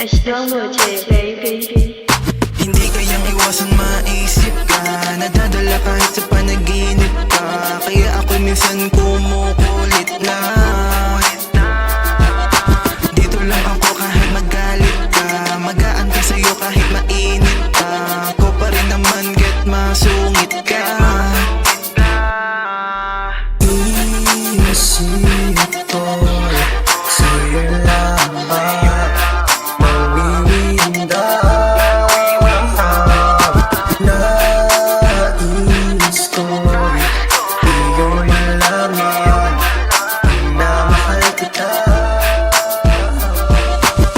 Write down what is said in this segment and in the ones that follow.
Esta noche, baby. Hindi kayang iwasan maisip ka, nadadala kahit sa panaginip ka. Kaya ako minsan kumukulit na. Dito lang ako kahit magalit ka, magaan ka sa'yo kahit mainit ka. Ko pa rin naman get masungit ka. Iisip ko sa'yo lang mawiwinda. Nais ko'y iyong malaman na mahal kita.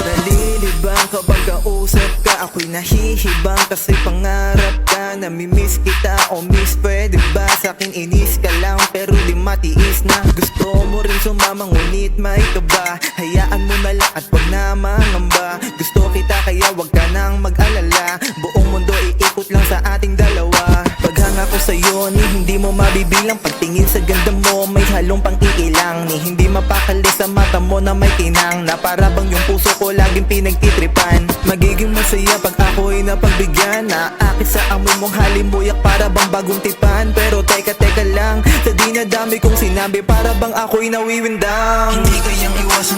Nalilibang kapag kausap ka, ako'y nahihibang kasi pangarap ka. Namimiss kita, o miss, pwede ba sa'kin inis ka lang pero di matiis na. Gusto mo rin sumama ngunit may kaba, hayaan mo na lang at wag na mangamba. Gusto kita kaya wag ka nang mag-alala, buong mundo iikot lang sa ating dalawa. Paghanga ko sa'yo ni hindi mo mabibilang, pagtingin sa ganda mo may halong pang-iilang. Ni hindi mapakali sa mata mo na may tinang, na para bang yung puso ko laging pinagtitripan. Magiging masaya pag ako'y napagbigyan, naakit sa amoy mong halimbuyak para bang bagong tipan. Pero teka lang, sa dinadami kong sinabi para bang ako'y nawiwindang. Hindi kayang iwasan